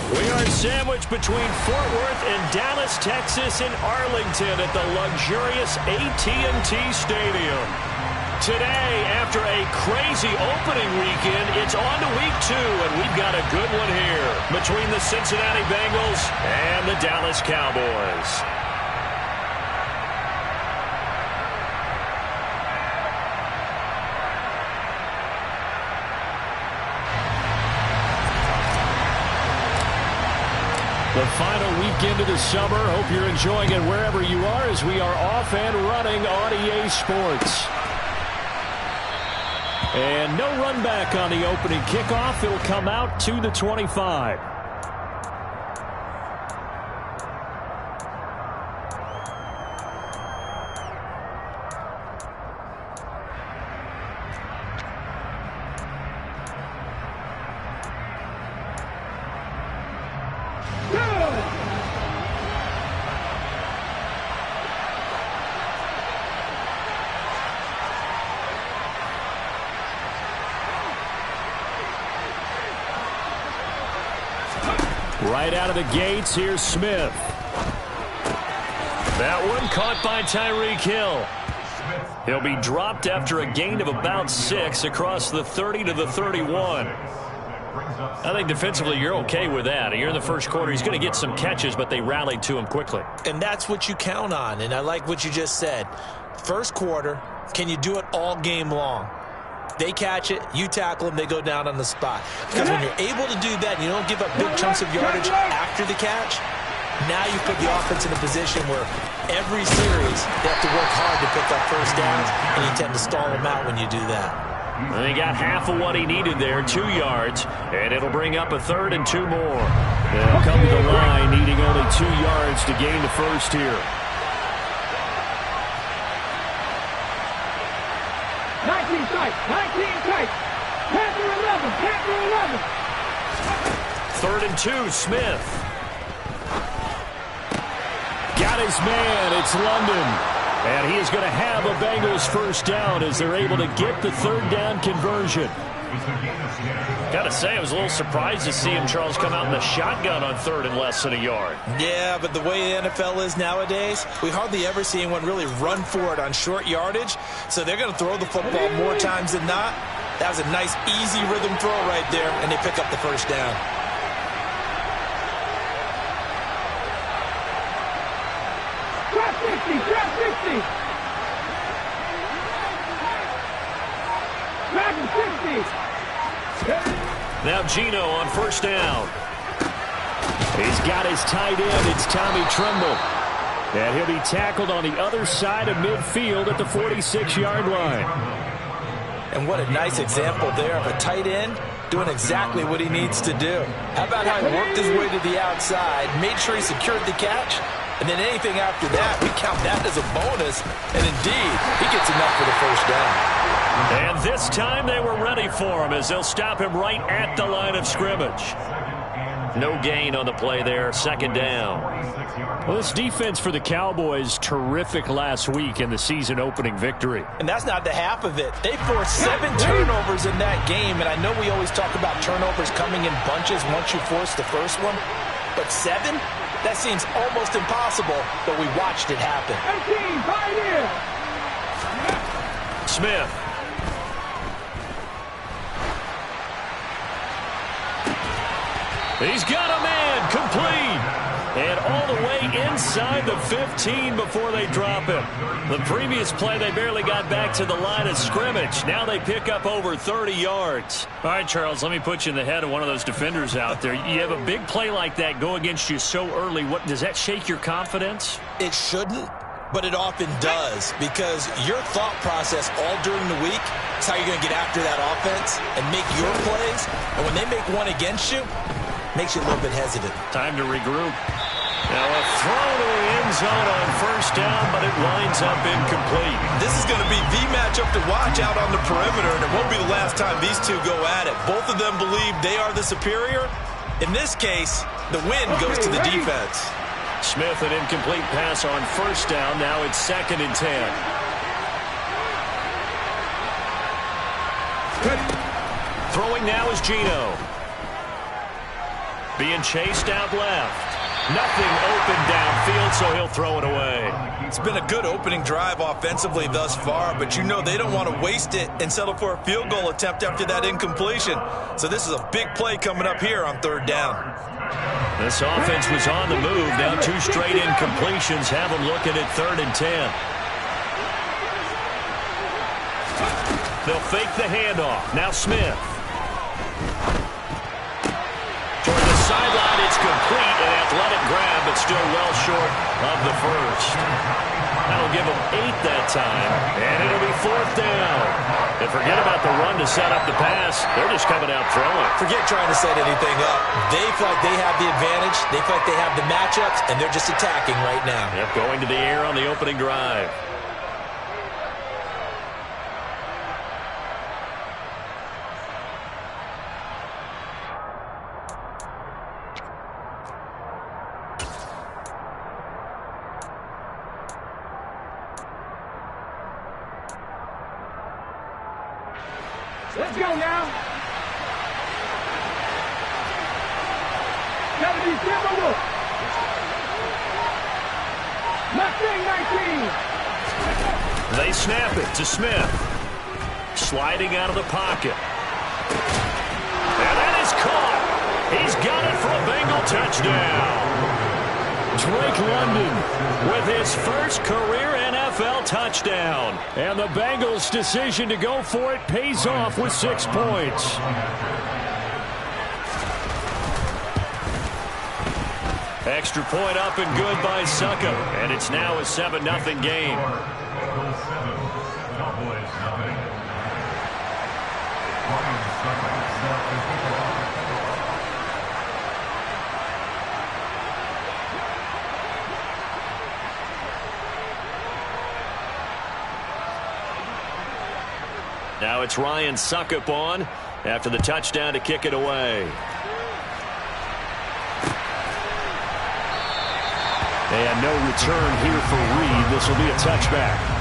We are sandwiched between Fort Worth and Dallas, Texas, and Arlington at the luxurious AT&T Stadium. Today, after a crazy opening weekend, it's on to week 2, and we've got a good one here between the Cincinnati Bengals and the Dallas Cowboys. The final weekend of the summer. Hope you're enjoying it wherever you are as we are off and running on EA Sports. And no run back on the opening kickoff. It'll come out to the 25. Right out of the gates, here's Smith. That one caught by Tyreek Hill. He'll be dropped after a gain of about 6 across the 30 to the 31. I think defensively you're okay with that. You're in the first quarter. He's going to get some catches, but they rallied to him quickly. And that's what you count on, and I like what you just said. First quarter, can you do it all game long? They catch it, you tackle them, they go down on the spot. Because when you're able to do that and you don't give up big chunks of yardage after the catch, now you put the offense in a position where every series they have to work hard to pick up first downs, and you tend to stall them out when you do that. And he got half of what he needed there, 2 yards, and it'll bring up a 3rd and 2 more. They'll come to the line needing only 2 yards to gain the first here. 19 tight, 19 tight. Panther 11, Panther 11. 3rd and 2, Smith. Got his man, it's London. And he is going to have a Bengals first down as they're able to get the 3rd down conversion. Got to say, I was a little surprised to see him, Charles, come out in the shotgun on 3rd and less than a yard. Yeah, but the way the NFL is nowadays, we hardly ever see anyone really run for it on short yardage. So they're going to throw the football more times than not. That was a nice, easy rhythm throw right there, and they pick up the first down. Drop 60, drop 60. Drop 60. Now Gino on first down. He's got his tight end. It's Tommy Tremble. And he'll be tackled on the other side of midfield at the 46-yard line. And what a nice example there of a tight end doing exactly what he needs to do. How about how he worked his way to the outside, made sure he secured the catch, and then anything after that, we count that as a bonus. And indeed, he gets enough for the first down. And this time they were ready for him as they'll stop him right at the line of scrimmage. No gain on the play there, 2nd down. Well, this defense for the Cowboys, terrific last week in the season opening victory. And that's not the half of it. They forced 7 turnovers in that game, and I know we always talk about turnovers coming in bunches once you force the first one. But 7? That seems almost impossible, but we watched it happen. 18, pioneer. Smith. He's got a man, complete. And all the way inside the 15 before they drop him. The previous play, they barely got back to the line of scrimmage. Now they pick up over 30 yards. All right, Charles, let me put you in the head of one of those defenders out there. You have a big play like that go against you so early. What does that shake your confidence? It shouldn't, but it often does, because your thought process all during the week is how you're going to get after that offense and make your plays. And when they make one against you, makes you a little bit hesitant. Time to regroup. Now a throw to the end zone on first down, but it winds up incomplete. This is going to be the matchup to watch out on the perimeter, and it won't be the last time these two go at it. Both of them believe they are the superior. In this case, the win goes to the defense. Smith, an incomplete pass on first down. Now it's 2nd and 10. Throwing now is Gino. Being chased out left. Nothing open downfield, so he'll throw it away. It's been a good opening drive offensively thus far, but you know they don't want to waste it and settle for a field goal attempt after that incompletion. So this is a big play coming up here on 3rd down. This offense was on the move. Now 2 straight incompletions have them looking at 3rd and 10. They'll fake the handoff. Now Smith. Toward the sideline, it's complete. An athletic grab, but still well short of the first. That'll give them 8 that time, and it'll be 4th down. And forget about the run to set up the pass. They're just coming out throwing. Forget trying to set anything up. They feel like they have the advantage. They feel like they have the matchups, and they're just attacking right now. Yep, going to the air on the opening drive. Let's go now. Gotta be simple. Mustang 19. They snap it to Smith. Sliding out of the pocket. And that is caught. He's got it for a Bengal touchdown. Drake London with his first career NFL touchdown. And the Bengals' decision to go for it pays off with 6 points. Extra point up and good by Succop. And it's now a 7-0 game. Now it's Ryan Succop on after the touchdown to kick it away. And no return here for Reed. This will be a touchback.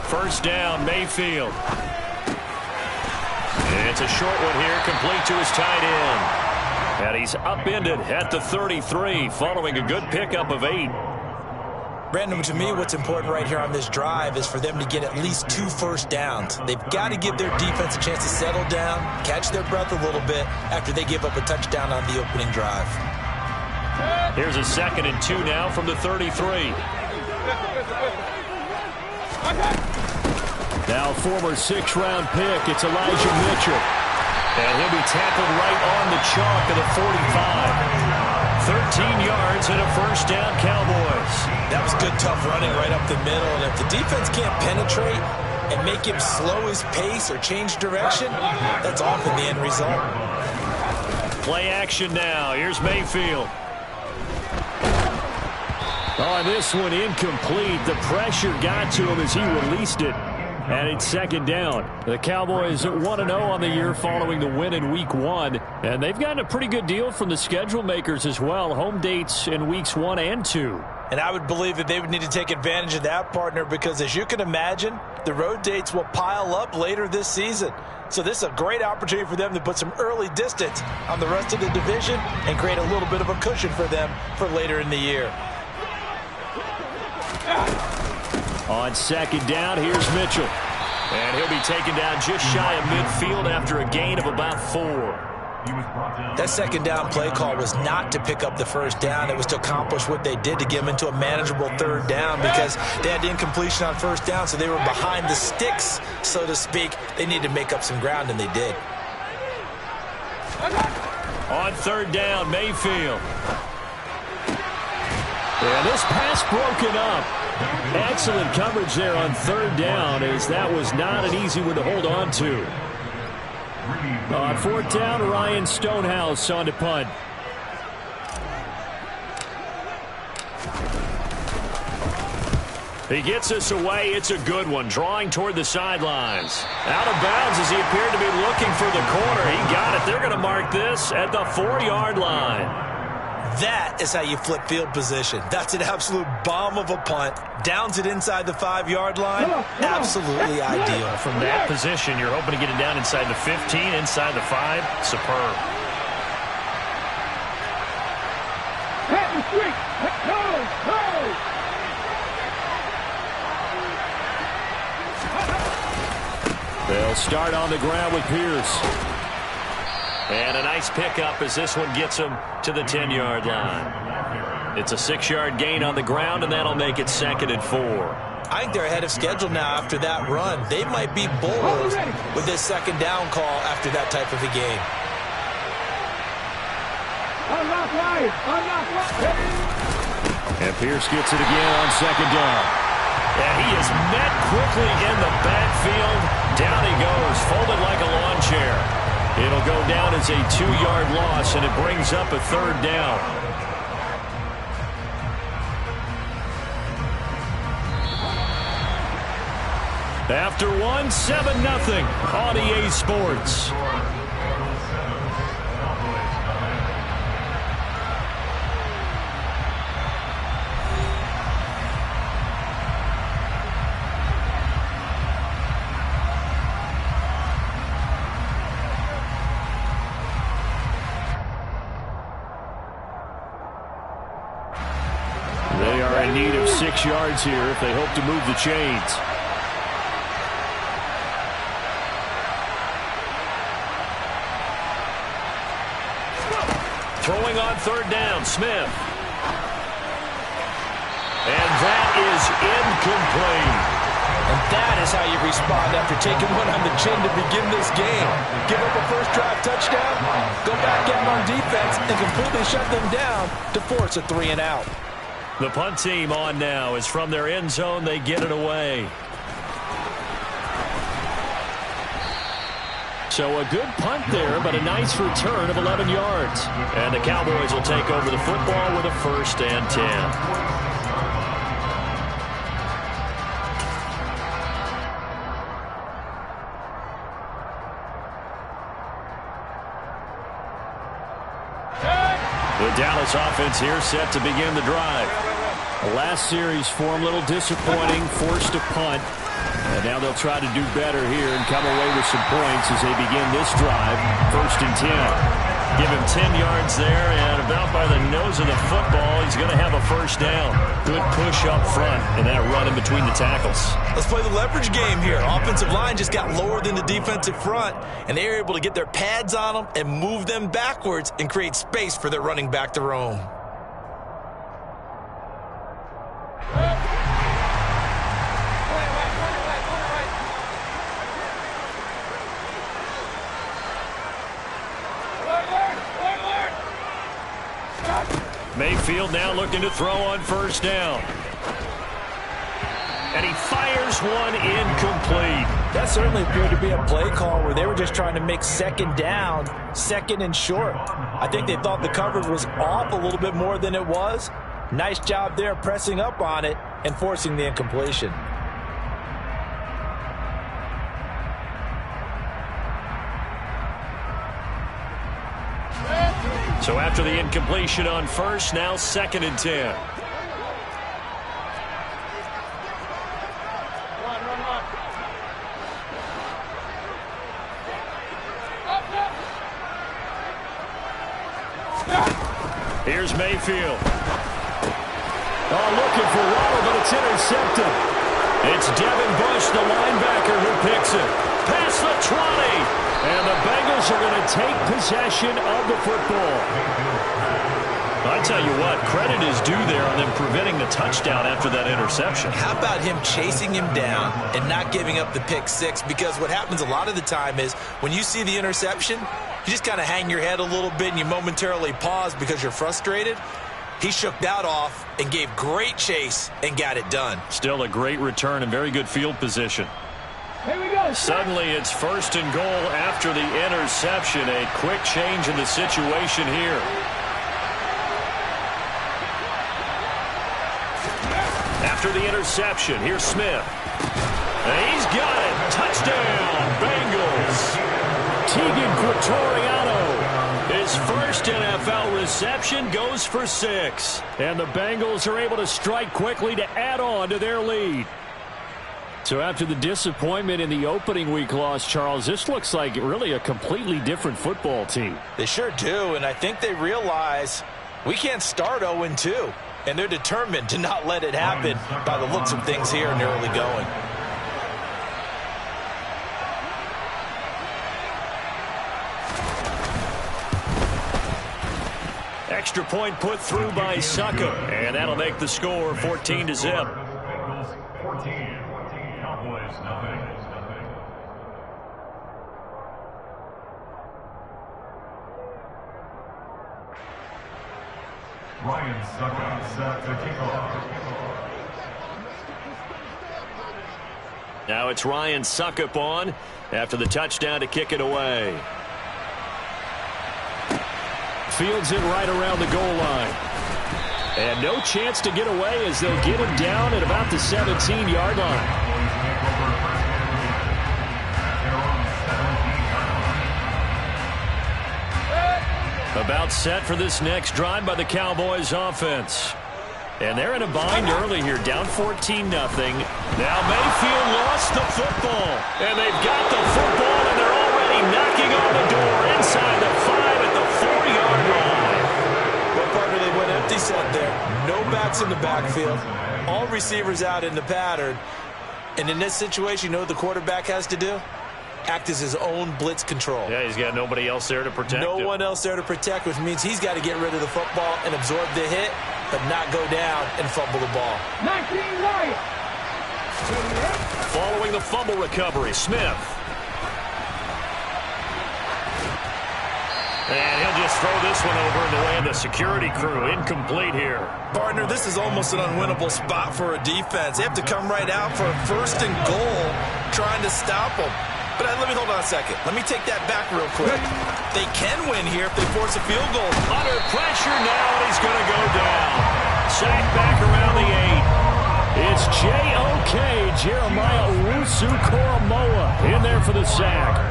First down, Mayfield. It's a short one here, complete to his tight end. And he's upended at the 33, following a good pickup of 8. Brandon, to me, what's important right here on this drive is for them to get at least 2 first downs. They've got to give their defense a chance to settle down, catch their breath a little bit after they give up a touchdown on the opening drive. Here's a 2nd and 2 now from the 33. Now former 6th-round pick, it's Elijah Mitchell. And he'll be tackled right on the chalk of the 45. 13 yards and a first down, Cowboys. That was good, tough running right up the middle. And if the defense can't penetrate and make him slow his pace or change direction, that's often the end result. Play action now. Here's Mayfield. Oh, this one incomplete. The pressure got to him as he released it. And it's 2nd down. The Cowboys 1-0 on the year following the win in Week 1. And they've gotten a pretty good deal from the schedule makers as well. Home dates in Weeks 1 and 2. And I would believe that they would need to take advantage of that, partner, because as you can imagine, the road dates will pile up later this season. So this is a great opportunity for them to put some early distance on the rest of the division and create a little bit of a cushion for them for later in the year. On 2nd down, here's Mitchell. And he'll be taken down just shy of midfield after a gain of about 4. That 2nd down play call was not to pick up the first down. It was to accomplish what they did to get them into a manageable 3rd down because they had the incompletion on first down, so they were behind the sticks, so to speak. They needed to make up some ground, and they did. On 3rd down, Mayfield. And this pass broken up. Excellent coverage there on 3rd down, as that was not an easy one to hold on to. On 4th down, Ryan Stonehouse on to punt. He gets us away. It's a good one, drawing toward the sidelines. Out of bounds as he appeared to be looking for the corner. He got it. They're going to mark this at the 4-yard line. That is how you flip field position. That's an absolute bomb of a punt. Downs it inside the 5-yard line. Absolutely ideal. From that position, you're hoping to get it down inside the 15, inside the 5. Superb. They'll start on the ground with Pierce. And a nice pickup as this one gets him to the 10-yard line. It's a 6-yard gain on the ground, and that'll make it 2nd and 4. I think they're ahead of schedule now after that run. They might be bulls with this 2nd down call after that type of a game. And Pierce gets it again on 2nd down. And he is met quickly in the backfield. Down he goes, folded like a lawn chair. It'll go down as a 2-yard loss, and it brings up a 3rd down. After one, 7-0 on EA Sports. They are in need of 6 yards here if they hope to move the chains. Throwing on 3rd down, Smith. And that is incomplete. And that is how you respond after taking one on the chin to begin this game. Give up a first drive touchdown, go back in on defense, and completely shut them down to force a 3-and-out. The punt team on now is from their end zone. They get it away. So a good punt there, but a nice return of 11 yards. And the Cowboys will take over the football with a 1st and 10. The Dallas offense here set to begin the drive. The last series for them a little disappointing, forced a punt. And now they'll try to do better here and come away with some points as they begin this drive. 1st and 10. Give him 10 yards there, and about by the nose of the football, he's going to have a 1st down. Good push up front and that run in between the tackles. Let's play the leverage game here. Offensive line just got lower than the defensive front, and they were able to get their pads on them and move them backwards and create space for their running back to roam. Mayfield now looking to throw on 1st down. And he fires one incomplete. That certainly appeared to be a play call where they were just trying to make 2nd down, 2nd and short. I think they thought the coverage was off a little bit more than it was. Nice job there pressing up on it and forcing the incompletion. So after the incompletion on 1st, now 2nd and 10. Here's Mayfield. Oh, looking for Waddle, but it's intercepted. It's Devin Bush, the linebacker, who picks it. Past the 20. And the Bengals are going to take possession of the football. I tell you what, credit is due there on them preventing the touchdown after that interception. How about him chasing him down and not giving up the pick 6? Because what happens a lot of the time is when you see the interception, you just kind of hang your head a little bit and you momentarily pause because you're frustrated. He shook that off and gave great chase and got it done. Still a great return and very good field position. Here we go. Suddenly it's 1st and goal after the interception. A quick change in the situation here. After the interception, here's Smith. And he's got it. Touchdown, Bengals. Tegan Quattoriano, his first NFL reception, goes for 6. And the Bengals are able to strike quickly to add on to their lead. So after the disappointment in the opening week loss, Charles, this looks like really a completely different football team. They sure do, and I think they realize we can't start 0-2, and they're determined to not let it happen by the looks of things here in the early going. Extra point put through by Succop, and that'll make the score 14-0. Ryan Succop set to kick off. Now it's Ryan Succop on after the touchdown to kick it away. Fields it right around the goal line. And no chance to get away as they'll get him down at about the 17-yard line. About set for this next drive by the Cowboys offense. And they're in a bind early here, down 14-0. Now Mayfield lost the football. And they've got the football, and they're already knocking on the door inside the 5 at the 4-yard line. Well, partner, they went empty set there. No backs in the backfield. All receivers out in the pattern. And in this situation, you know what the quarterback has to do? Act as his own blitz control. Yeah, he's got nobody else there to protect him. No one else there to protect, which means he's got to get rid of the football and absorb the hit, but not go down and fumble the ball. 19 Lions. Following the fumble recovery, Smith. And he'll just throw this one over in the way of the security crew. Incomplete here. Partner, this is almost an unwinnable spot for a defense. They have to come right out for a 1st and goal, trying to stop them. But let me hold on a second. Let me take that back real quick. They can win here if they force a field goal. Under pressure now, and he's going to go down. Sack back around the 8. It's J.O.K. Jeremiah Owusu-Koramoah in there for the sack.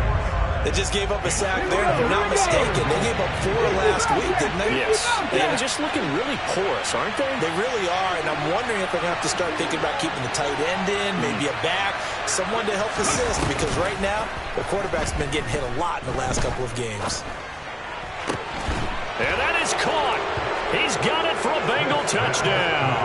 They just gave up a sack there, and if I'm not mistaken, they gave up 4 last week, didn't they? Yes. They're just looking really porous, aren't they? They really are, and I'm wondering if they're going to have to start thinking about keeping the tight end in, maybe a back, someone to help assist, because right now, the quarterback's been getting hit a lot in the last couple of games. And that is caught. He's got it for a Bengal touchdown.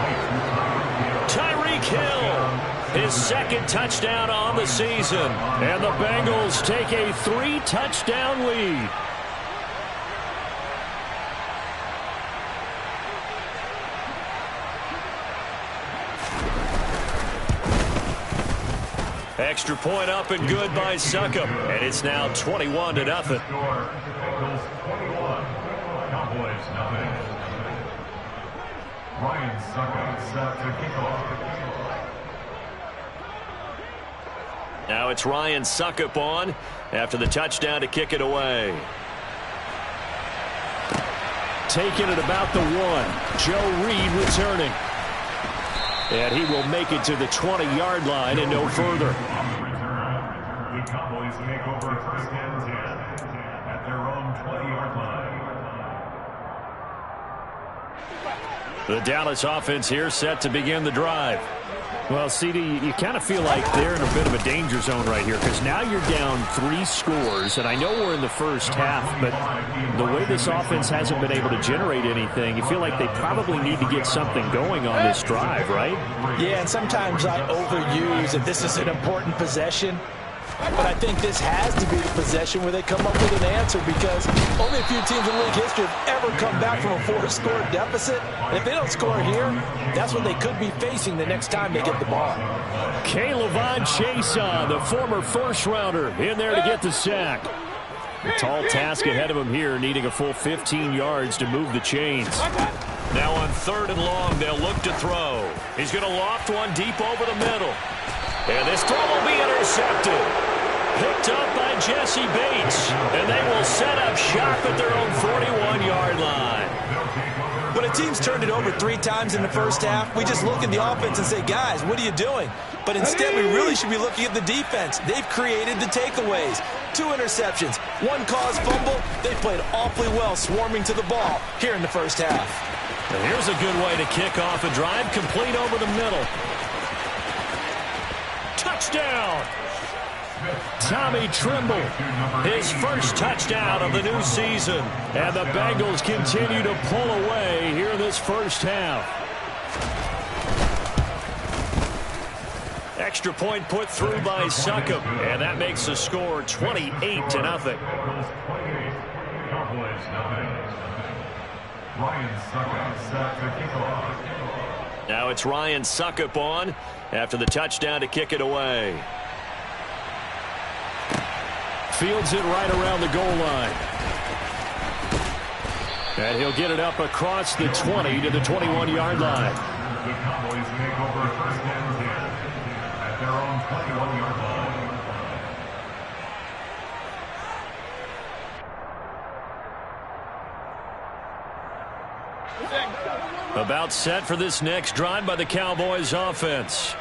Tyreek Hill, his 2nd touchdown on the season. And the Bengals take a 3-touchdown lead. Extra point up and good by Succop. And it's now 21-0. Bengals 21, Cowboys 0. Ryan Succop set to kick off. Now it's Ryan Succop on after the touchdown to kick it away. Taking it about the 1. Joe Reed returning. And he will make it to the 20-yard line and no further. The Cowboys take over 1st and 10 at their own 20-yard line. The Dallas offense here set to begin the drive. Well, CD, you kind of feel like they're in a bit of a danger zone right here because now you're down 3 scores, and I know we're in the first half, but the way this offense hasn't been able to generate anything, you feel like they probably need to get something going on this drive, right? Yeah, and sometimes I overuse that this is an important possession. But I think this has to be the possession where they come up with an answer because only a few teams in league history have ever come back from a 4-score deficit. And if they don't score here, that's what they could be facing the next time they get the ball. K'Lavon Chaisson, the former first-rounder, in there to get the sack. A tall task ahead of him here, needing a full 15 yards to move the chains. Now on 3rd and long, they'll look to throw. He's going to loft one deep over the middle. And this throw will be intercepted. Picked up by Jesse Bates. And they will set up shop at their own 41-yard line. When a team's turned it over 3 times in the first half, we just look at the offense and say, guys, what are you doing? But instead, we really should be looking at the defense. They've created the takeaways. 2 interceptions, 1 caused fumble. They played awfully well swarming to the ball here in the first half. And here's a good way to kick off a drive, complete over the middle. Touchdown! Tommy Trimble, his first touchdown of the new season. And the Bengals continue to pull away here in this first half. Extra point put through by Succop, and that makes the score 28-0. Now it's Ryan Succop on after the touchdown to kick it away. Fields it right around the goal line. And he'll get it up across the 20 to the 21-yard line. The Cowboys take over first and 10 at their own 21-yard line. About set for this next drive by the Cowboys offense.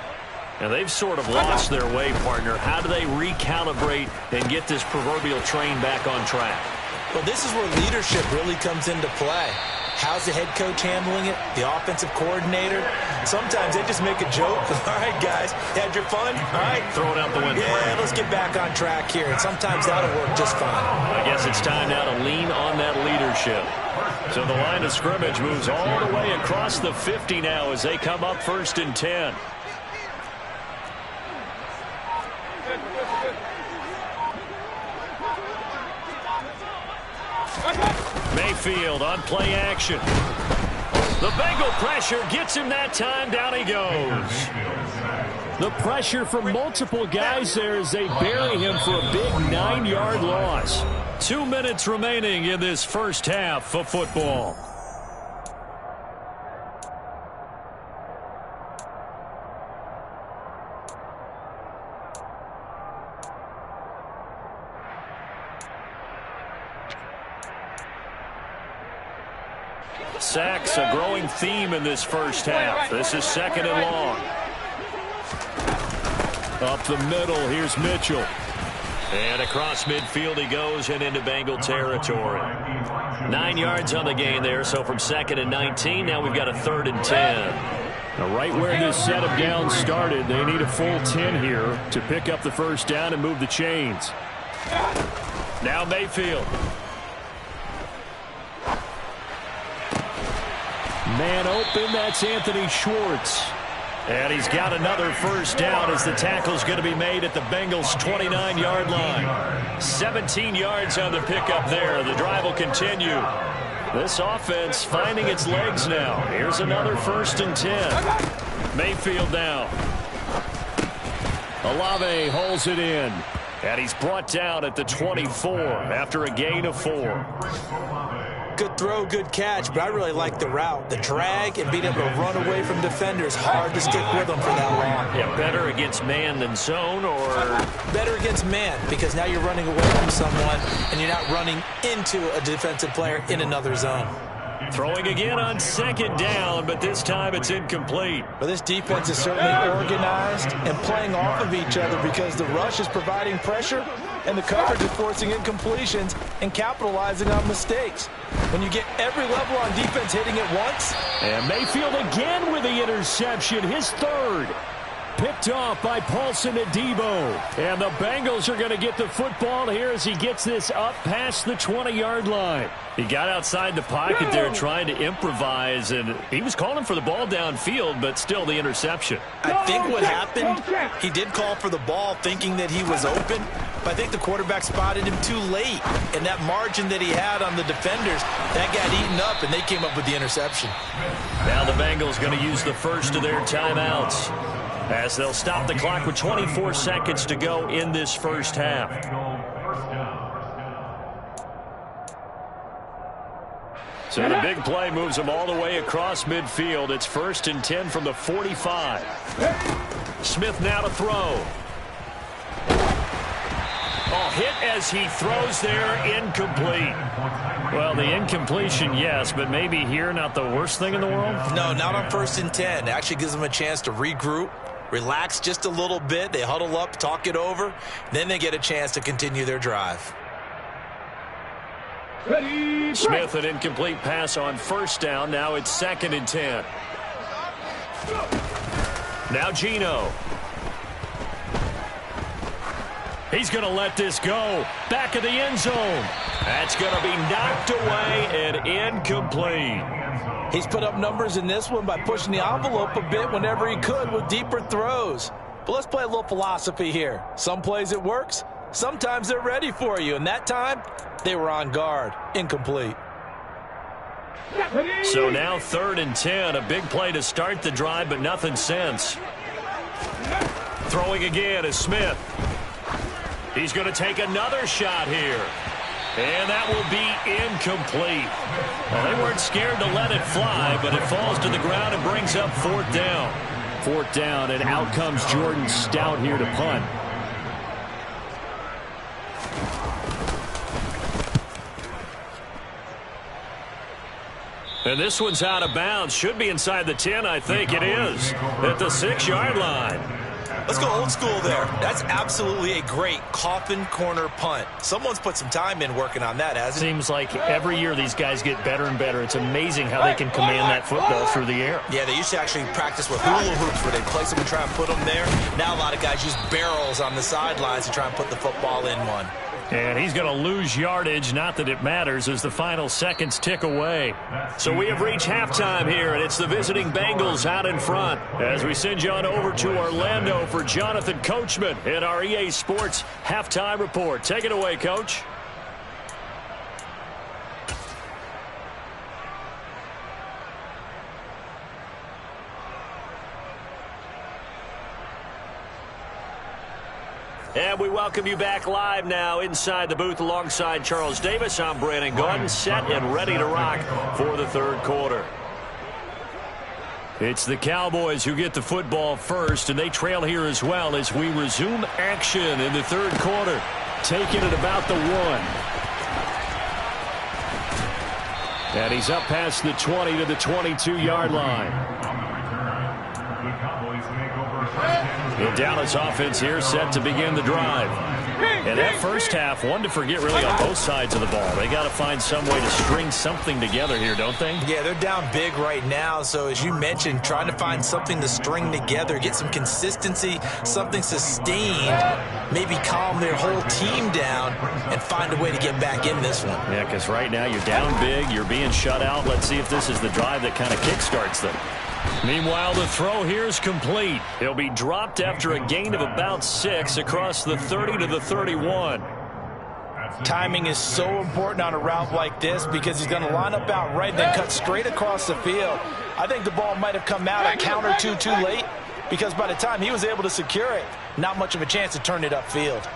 And they've sort of lost their way, partner. How do they recalibrate and get this proverbial train back on track? Well, this is where leadership really comes into play. How's the head coach handling it? The offensive coordinator? Sometimes they just make a joke. All right, guys, had your fun? All right. Throw it out the window. Yeah, let's get back on track here. And sometimes that'll work just fine. I guess it's time now to lean on that leadership. So the line of scrimmage moves all the way across the 50 now as they come up first and 10. Mayfield on play action. The Bengal pressure gets him that time. Down he goes. The pressure from multiple guys there as they bury him for a big 9-yard loss. 2 minutes remaining in this first half of football. Sacks, a growing theme in this first half. This is second and long. Up the middle, here's Mitchell. And across midfield he goes and into Bengal territory. 9 yards on the gain there, so from second and 19, now we've got a 3rd and 10. Now right where this set of downs started, they need a full 10 here to pick up the first down and move the chains. Now Mayfield. Man open, that's Anthony Schwartz. And he's got another first down as the tackle's going to be made at the Bengals' 29-yard line. 17 yards on the pickup there. The drive will continue. This offense finding its legs now. Here's another 1st and 10. Mayfield now. Olave holds it in. And he's brought down at the 24 after a gain of 4. Good throw, good catch, but I really like the route. The drag and being able to run away from defenders, hard to stick with them for that long. Yeah, better against man than zone, or? Better against man, because now you're running away from someone and you're not running into a defensive player in another zone. Throwing again on 2nd down, but this time it's incomplete. But this defense is certainly organized and playing off of each other because the rush is providing pressure and the coverage is forcing incompletions and capitalizing on mistakes. When you get every level on defense hitting at once. And Mayfield again with the interception, his 3rd. Picked off by Paulson Adebo. And the Bengals are going to get the football here as he gets this up past the 20-yard line. He got outside the pocket there trying to improvise, and he was calling for the ball downfield, but still the interception. I think what happened, he did call for the ball thinking that he was open, but I think the quarterback spotted him too late. And that margin that he had on the defenders, that got eaten up, and they came up with the interception. Now the Bengals going to use the first of their timeouts, as they'll stop the clock with 24 seconds to go in this first half. So the big play moves them all the way across midfield. It's 1st and 10 from the 45. Smith now to throw. Oh, hit as he throws there, incomplete. Well, the incompletion, yes, but maybe here not the worst thing in the world? No, not on 1st and 10. It actually gives them a chance to regroup, relax just a little bit. They huddle up, talk it over. Then they get a chance to continue their drive. Ready, Smith, an incomplete pass on 1st down. Now it's 2nd and 10. Now Gino. He's going to let this go. Back of the end zone. That's going to be knocked away and incomplete. He's put up numbers in this one by pushing the envelope a bit whenever he could with deeper throws. But let's play a little philosophy here. Some plays it works. Sometimes they're ready for you. And that time, they were on guard. Incomplete. So now 3rd and 10. A big play to start the drive, but nothing since. Throwing again is Smith. He's going to take another shot here. And that will be incomplete. Well, they weren't scared to let it fly, but it falls to the ground and brings up 4th down. 4th down, and out comes Jordan Stout here to punt. And this one's out of bounds. Should be inside the 10, I think it is. At the 6-yard line. Let's go old school there. That's absolutely a great coffin corner punt. Someone's put some time in working on that, hasn't it? Seems like every year these guys get better and better. It's amazing how they can command that football through the air. Yeah, they used to actually practice with hula hoops where they place them and try and put them there. Now a lot of guys use barrels on the sidelines to try and put the football in one. And he's going to lose yardage, not that it matters, as the final seconds tick away. So we have reached halftime here, and it's the visiting Bengals out in front. As we send you on over to Orlando for Jonathan Coachman in our EA Sports Halftime Report. Take it away, Coach. And we welcome you back live now inside the booth alongside Charles Davis. I'm Brandon Gordon, set and ready to rock for the 3rd quarter. It's the Cowboys who get the football first, and they trail here as well as we resume action in the 3rd quarter. Taking it about the 1. And he's up past the 20 to the 22-yard line. The Dallas offense here set to begin the drive. And that first half, one to forget really on both sides of the ball. They got to find some way to string something together here, don't they? Yeah, they're down big right now. So as you mentioned, trying to find something to string together, get some consistency, something sustained, maybe calm their whole team down and find a way to get back in this one. Yeah, because right now you're down big, you're being shut out. Let's see if this is the drive that kind of kickstarts them. Meanwhile, the throw here is complete. He'll be dropped after a gain of about 6 across the 30 to the 31. Timing is so important on a route like this because he's going to line up out right and then cut straight across the field. I think the ball might have come out a count or two too late because by the time he was able to secure it, not much of a chance to turn it upfield.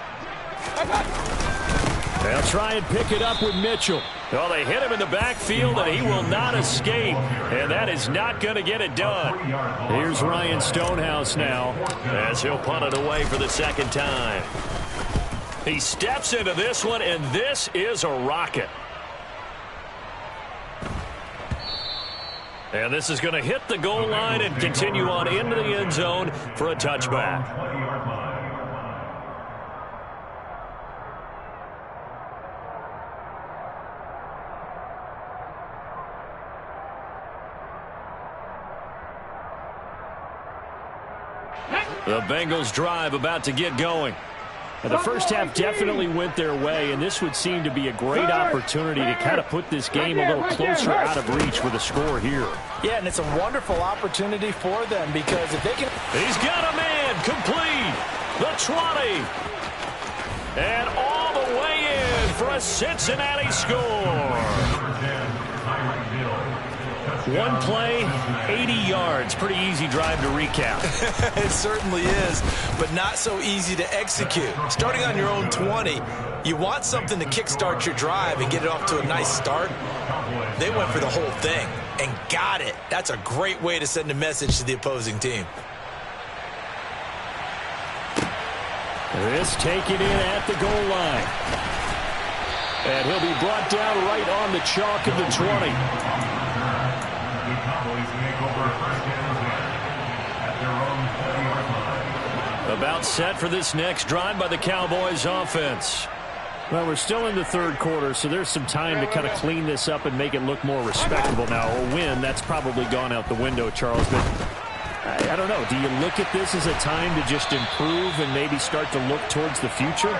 They'll try and pick it up with Mitchell. Well, they hit him in the backfield, and he will not escape. And that is not going to get it done. Here's Ryan Stonehouse now as he'll punt it away for the 2nd time. He steps into this one, and this is a rocket. And this is going to hit the goal line and continue on into the end zone for a touchback. The Bengals drive about to get going. And the first half definitely went their way, and this would seem to be a great opportunity to kind of put this game a little closer out of reach with a score here. Yeah, and it's a wonderful opportunity for them because if they can... He's got a man complete. The 20. And all the way in for a Cincinnati score. One play, 80 yards. Pretty easy drive to recap. It certainly is, but not so easy to execute. Starting on your own 20, you want something to kickstart your drive and get it off to a nice start. They went for the whole thing and got it. That's a great way to send a message to the opposing team. This taken in at the goal line. And he'll be brought down right on the chalk of the 20. The Cowboys take over first and 10 at their own 20-yard line. About set for this next drive by the Cowboys offense. Well, we're still in the third quarter, so there's some time to kind of clean this up and make it look more respectable now. A win, that's probably gone out the window, Charles. But I don't know. Do you look at this as a time to just improve and maybe start to look towards the future?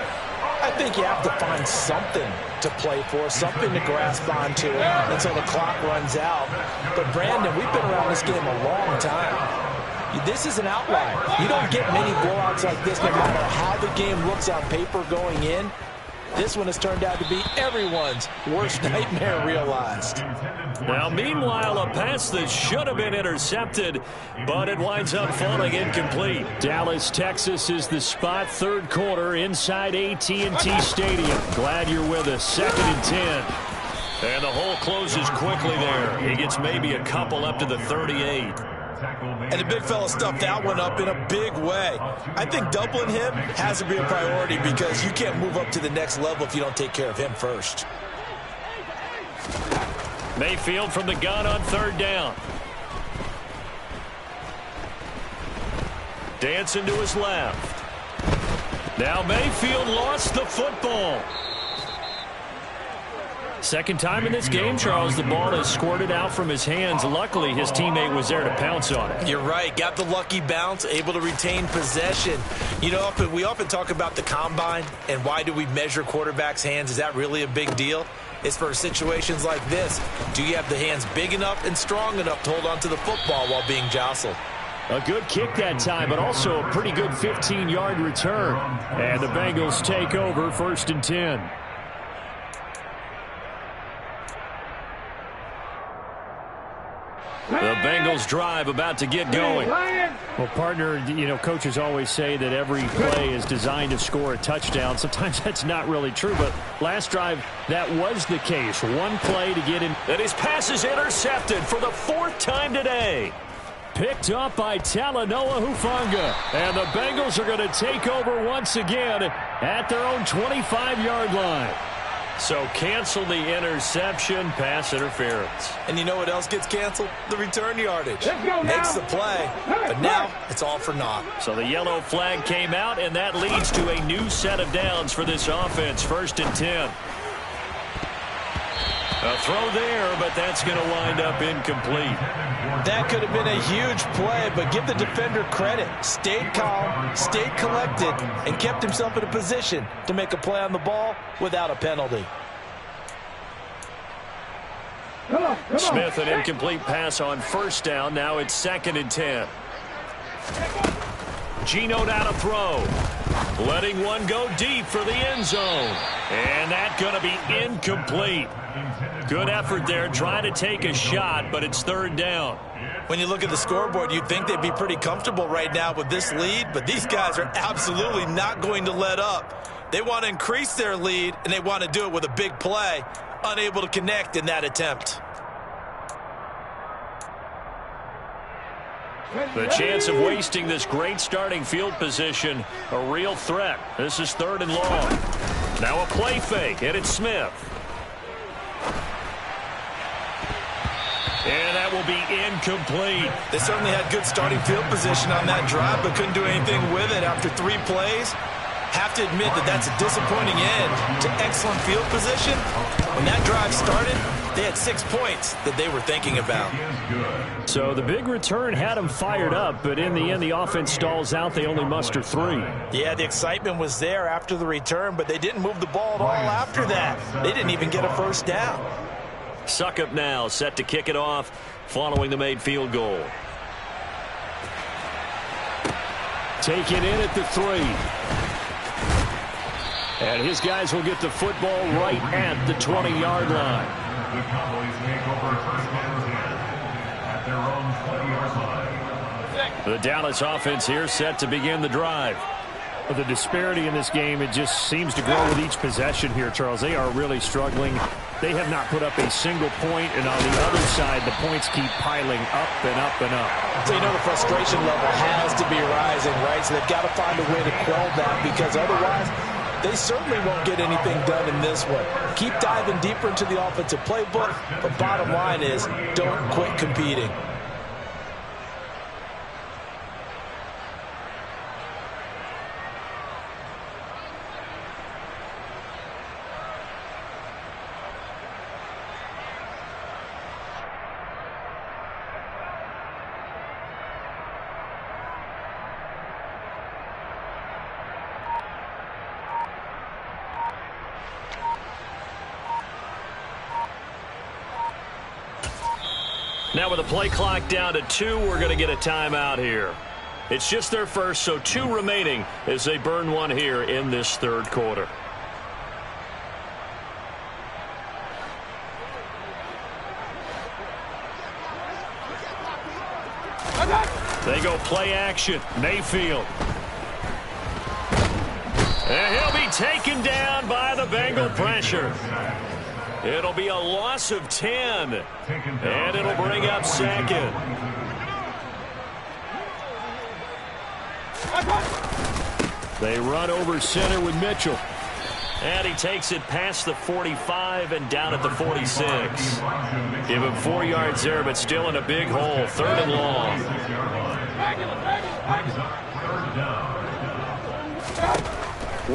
I think you have to find something to play for, something to grasp onto until the clock runs out. But, Brandon, we've been around this game a long time. This is an outlier. You don't get many blowouts like this no matter how the game looks on paper going in. This one has turned out to be everyone's worst nightmare realized. Now, meanwhile, a pass that should have been intercepted, but it winds up falling incomplete. Dallas, Texas is the spot. Third quarter inside AT&T Stadium. Glad you're with us. 2nd and 10. And the hole closes quickly there. He gets maybe a couple up to the 38. And the big fella stuffed that one up in a big way. I think doubling him has to be a priority because you can't move up to the next level if you don't take care of him first. Mayfield from the gun on 3rd down. Dancing to his left. Now Mayfield lost the football. Second time in this game, Charles, the ball has squirted out from his hands. Luckily, his teammate was there to pounce on it. You're right. Got the lucky bounce, able to retain possession. You know, we often talk about the combine and why do we measure quarterbacks' hands. Is that really a big deal? It's for situations like this. Do you have the hands big enough and strong enough to hold on to the football while being jostled? A good kick that time, but also a pretty good 15-yard return. And the Bengals take over 1st and 10. The Bengals drive about to get going. Well, partner, you know, coaches always say that every play is designed to score a touchdown. Sometimes that's not really true, but last drive, that was the case. One play to get in. And his pass is intercepted for the 4th time today. Picked up by Talanoa Hufanga. And the Bengals are going to take over once again at their own 25-yard line. So cancel the interception, pass interference. And you know what else gets canceled? The return yardage. Let's go now. Makes the play, but now it's all for naught. So the yellow flag came out, and that leads to a new set of downs for this offense. 1st and 10. A throw there, but that's going to wind up incomplete. That could have been a huge play, but give the defender credit. Stayed calm, stayed collected, and kept himself in a position to make a play on the ball without a penalty. Come on. Smith, an incomplete pass on 1st down. Now it's 2nd and 10. Geno down to throw. Letting one go deep for the end zone. And that's going to be incomplete. Good effort there, trying to take a shot, but it's 3rd down. When you look at the scoreboard, you'd think they'd be pretty comfortable right now with this lead, but these guys are absolutely not going to let up. They want to increase their lead, and they want to do it with a big play. Unable to connect in that attempt. The chance of wasting this great starting field position, a real threat. This is 3rd and long. Now a play fake, and it's Smith. And that will be incomplete. They certainly had good starting field position on that drive, but couldn't do anything with it after 3 plays. Have to admit that that's a disappointing end to excellent field position. When that drive started, they had 6 points that they were thinking about. So the big return had them fired up, but in the end, the offense stalls out. They only muster 3. Yeah, the excitement was there after the return, but they didn't move the ball at all after that. They didn't even get a 1st down. Suckup now, set to kick it off following the made field goal. Taken in at the 3. And his guys will get the football right at the 20-yard line. The Cowboys take over 1st and 10 at their own 20-yard line. The Dallas offense here set to begin the drive. Well, the disparity in this game, it just seems to grow with each possession here, Charles. They are really struggling. They have not put up a single point, and on the other side, the points keep piling up and up and up. So you know the frustration level has to be rising, right? So they've got to find a way to quell that, because otherwise they certainly won't get anything done in this one. Keep diving deeper into the offensive playbook, but bottom line is don't quit competing. Now with the play clock down to 2, we're going to get a timeout here. It's just their first, so 2 remaining as they burn one here in this third quarter. They go play action. Mayfield. And he'll be taken down by the Bengal pressure. It'll be a loss of 10, and it'll bring up second. They run over center with Mitchell. And he takes it past the 45 and down at the 46. Give him 4 yards there, but still in a big hole. 3rd and long.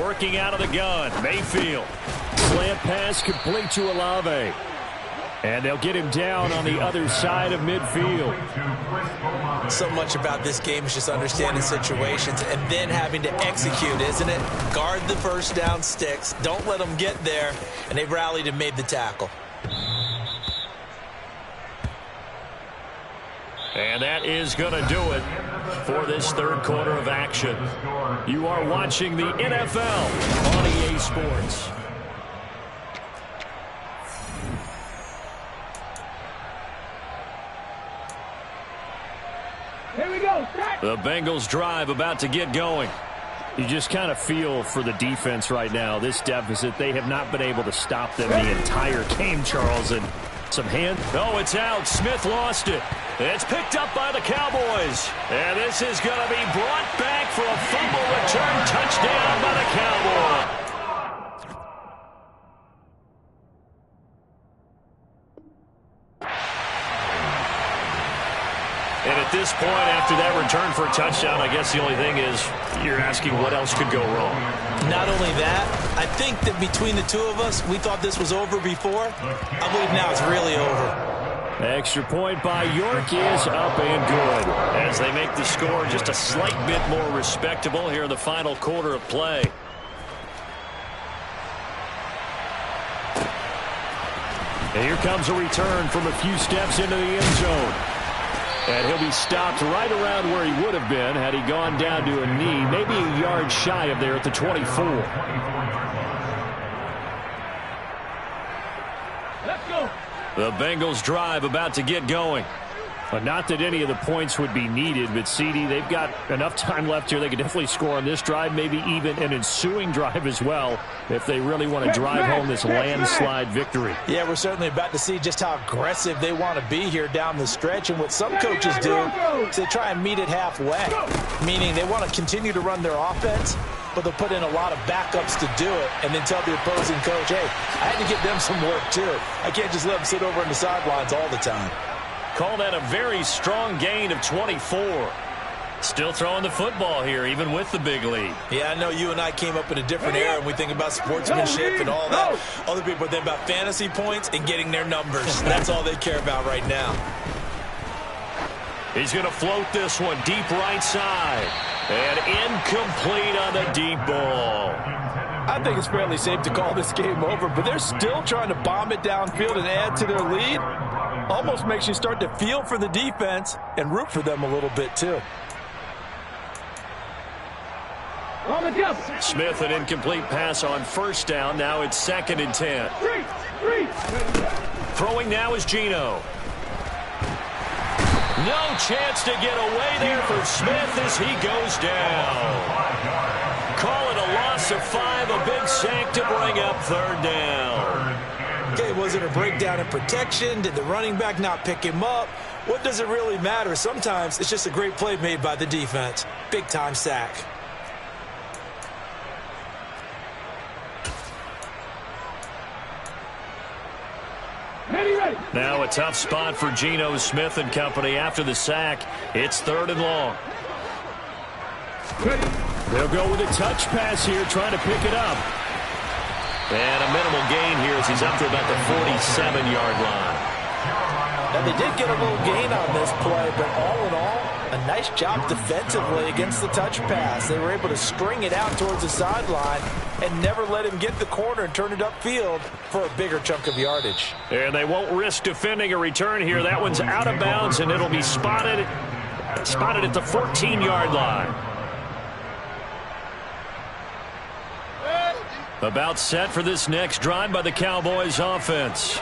Working out of the gun, Mayfield. Slant pass complete to Olave. And they'll get him down on the other side of midfield. So much about this game is just understanding situations and then having to execute, isn't it? Guard the first down sticks. Don't let them get there. And they rallied and made the tackle. And that is going to do it for this third quarter of action. You are watching the NFL on EA Sports. Here we go. Start. The Bengals drive about to get going. You just kind of feel for the defense right now. This deficit, they have not been able to stop them the entire game, Charles. And some hand. Oh, it's out. Smith lost it. It's picked up by the Cowboys. And this is going to be brought back for a fumble return touchdown by the Cowboys. And at this point, after that return for a touchdown, I guess the only thing is you're asking what else could go wrong. Not only that, I think that between the two of us, we thought this was over before. I believe now it's really over. Extra point by York is up and good. As they make the score just a slight bit more respectable here in the final quarter of play. And here comes a return from a few steps into the end zone. And he'll be stopped right around where he would have been had he gone down to a knee, maybe a yard shy of there at the 24. Let's go. The Bengals drive about to get going. Not that any of the points would be needed, but CD, they've got enough time left here. They could definitely score on this drive, maybe even an ensuing drive as well, if they really want to drive home this landslide victory. Yeah, we're certainly about to see just how aggressive they want to be here down the stretch. And what some coaches do is they try and meet it halfway, meaning they want to continue to run their offense, but they'll put in a lot of backups to do it and then tell the opposing coach, hey, I had to give them some work too. I can't just let them sit over on the sidelines all the time. Call that a very strong gain of 24. Still throwing the football here, even with the big lead. Yeah, I know you and I came up in a different era, and we think about sportsmanship and all that. Other people think about fantasy points and getting their numbers. That's all they care about right now. He's going to float this one deep right side. And incomplete on the deep ball. I think it's fairly safe to call this game over, but they're still trying to bomb it downfield and add to their lead. Almost makes you start to feel for the defense and root for them a little bit, too. On the jump. Smith, an incomplete pass on first down. Now it's 2nd and 10. Throwing now is Geno. No chance to get away there for Smith as he goes down. Caught loss of 5, a big sack to bring up third down. Okay, was it a breakdown in protection? Did the running back not pick him up? What does it really matter? Sometimes it's just a great play made by the defense. Big-time sack. Ready. Now a tough spot for Geno Smith and company after the sack. It's 3rd and long. Ready. They'll go with a touch pass here, trying to pick it up. And a minimal gain here as he's up to about the 47-yard line. Now, they did get a little gain on this play, but all in all, a nice job defensively against the touch pass. They were able to string it out towards the sideline and never let him get the corner and turn it upfield for a bigger chunk of yardage. And they won't risk defending a return here. That one's out of bounds, and it'll be spotted at the 14-yard line. About set for this next drive by the Cowboys offense.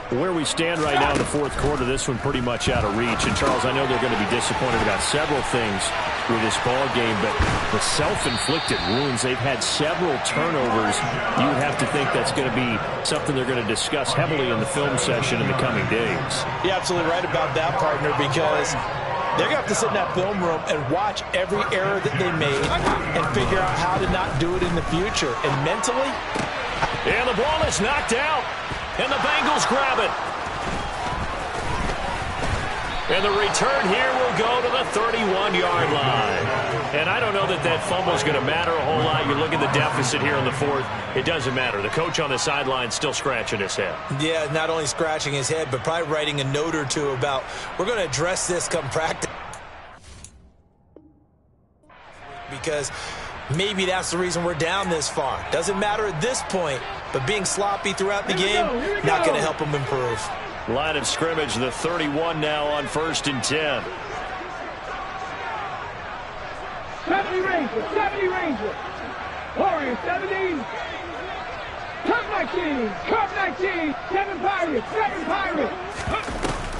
Where we stand right now in the 4th quarter, this one pretty much out of reach. And, Charles, I know they're going to be disappointed about several things with this ball game, but the self-inflicted wounds, they've had several turnovers. You would have to think that's going to be something they're going to discuss heavily in the film session in the coming days. You're absolutely right about that, partner, because they're going to have to sit in that film room and watch every error that they made and figure out how to not do it in the future. And mentally... And the ball is knocked out. And the Bengals grab it. And the return here will go to the 31-yard line. And I don't know that that fumble is going to matter a whole lot. You look at the deficit here in the 4th. It doesn't matter. The coach on the sideline still scratching his head. Yeah, not only scratching his head, but probably writing a note or two about, we're going to address this come practice. Because maybe that's the reason we're down this far. Doesn't matter at this point, but being sloppy throughout the game, not going to help them improve. Line of scrimmage, the 31 now on 1st and 10. 70 Rangers. Warriors 70. Cup 19. 7 Pirates.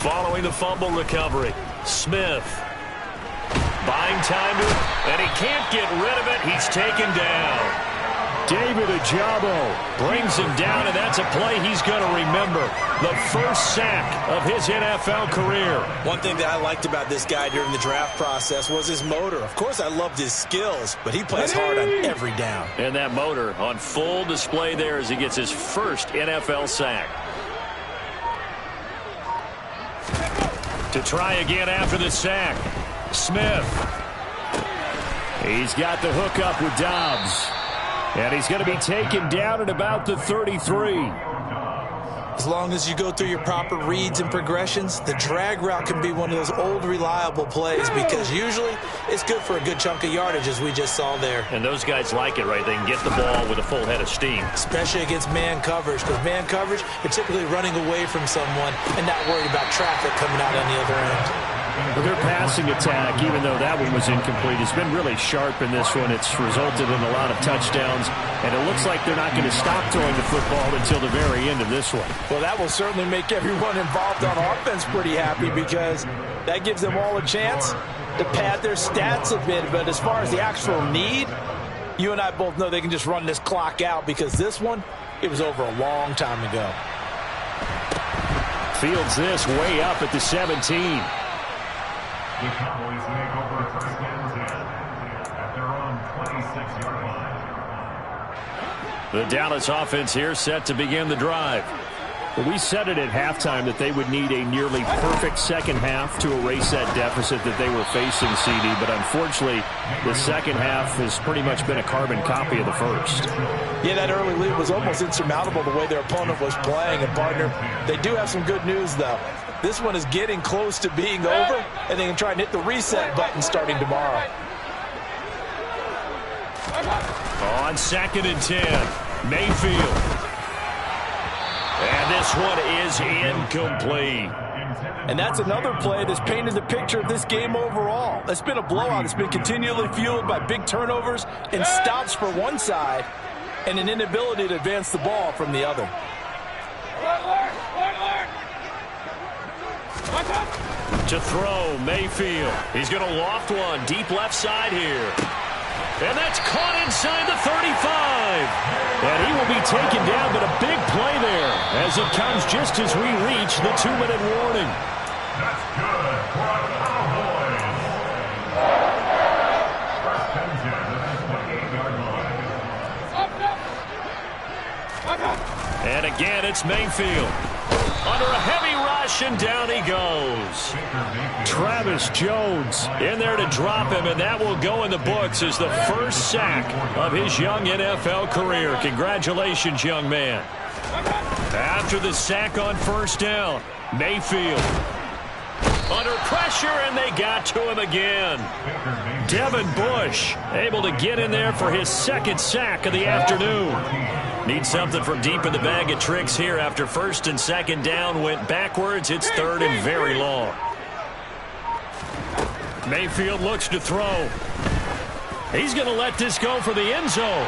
Following the fumble recovery, Smith buying time and he can't get rid of it. He's taken down. David Ojabo brings him down, and that's a play he's going to remember. The first sack of his NFL career. One thing that I liked about this guy during the draft process was his motor. Of course, I loved his skills, but he plays hard on every down. And that motor on full display there as he gets his first NFL sack. To try again after the sack, Smith. He's got the hook up with Dobbs. And he's going to be taken down at about the 33. As long as you go through your proper reads and progressions, the drag route can be one of those old reliable plays because usually it's good for a good chunk of yardage, as we just saw there. And those guys like it, right? They can get the ball with a full head of steam. Especially against man coverage, because man coverage, you're typically running away from someone and not worried about traffic coming out on the other end. But their passing attack, even though that one was incomplete, has been really sharp in this one. It's resulted in a lot of touchdowns, and it looks like they're not going to stop throwing the football until the very end of this one. Well, that will certainly make everyone involved on offense pretty happy because that gives them all a chance to pad their stats a bit. But as far as the actual need, you and I both know they can just run this clock out because this one, it was over a long time ago. Fields this way up at the 17. The Cowboys make over 1st and 10 at their own 26-yard line. The Dallas offense here set to begin the drive. Well, we said it at halftime that they would need a nearly perfect second half to erase that deficit that they were facing, CD. But unfortunately, the second half has pretty much been a carbon copy of the first. Yeah, that early lead was almost insurmountable the way their opponent was playing. And, partner, they do have some good news, though. This one is getting close to being over, and they can try and hit the reset button starting tomorrow. On 2nd and 10, Mayfield. And this one is incomplete. And that's another play that's painted the picture of this game overall. It's been a blowout. It's been continually fueled by big turnovers and stops for one side and an inability to advance the ball from the other. To throw, Mayfield. He's going to loft one deep left side here. And that's caught inside the 35. And he will be taken down, but a big play there as it comes just as we reach the 2-minute warning. That's good for our Cowboys. First and 10 at the 28-yard line. And again, it's Mayfield. Under a heavy rush, and down he goes. Travis Jones In there to drop him, and that will go in the books as the first sack of his young NFL career. Congratulations, young man. After the sack on first down, Mayfield under pressure, and they got to him again. Devin Bush able to get in there for his second sack of the afternoon. Need something from deep in the bag of tricks here after first and second down went backwards. It's third and very long. Mayfield looks to throw. He's going to let this go for the end zone.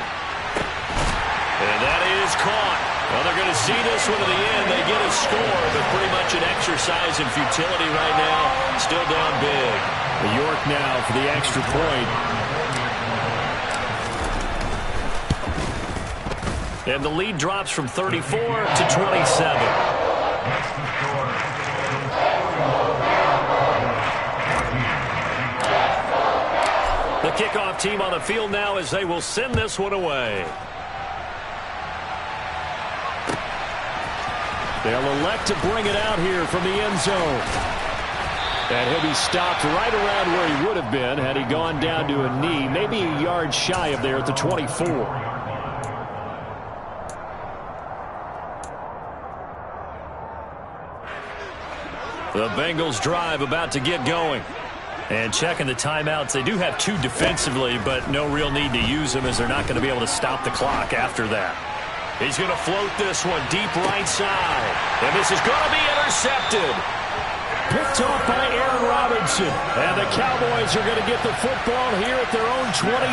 And that is caught. Well, they're going to see this one to the end. They get a score, but pretty much an exercise in futility right now. Still down big. York now for the extra point. And the lead drops from 34 to 27. The kickoff team on the field now as they will send this one away. They'll elect to bring it out here from the end zone. And he'll be stopped right around where he would have been had he gone down to a knee, maybe a yard shy of there at the 24. The Bengals drive about to get going. And checking the timeouts, they do have two defensively, but no real need to use them as they're not going to be able to stop the clock after that. He's going to float this one deep right side. And this is going to be intercepted. Picked off by Aaron Robinson. And the Cowboys are going to get the football here at their own 23.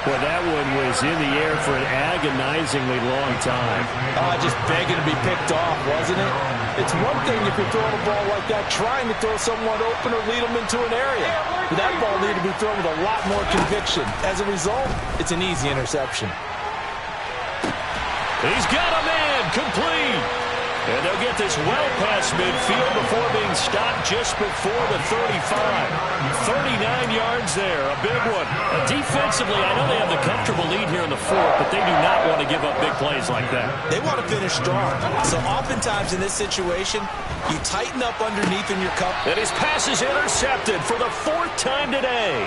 Well, that one was in the air for an agonizingly long time. Just begging to be picked off, wasn't it? It's one thing if you're throwing a ball like that, trying to throw someone open or lead them into an area. But that ball needed to be thrown with a lot more conviction. As a result, it's an easy interception. He's got a man complete. And they'll get this well past midfield before being stopped just before the 35. 39 yards there, a big one. Defensively, I know they have the comfortable lead here in the fourth, but they do not want to give up big plays like that. They want to finish strong. So oftentimes in this situation, you tighten up underneath in your cup. And his pass is intercepted for the fourth time today.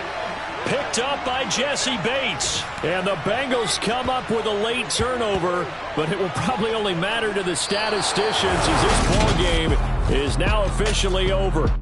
Picked up by Jesse Bates. And the Bengals come up with a late turnover, but it will probably only matter to the statisticians as this ball game is now officially over.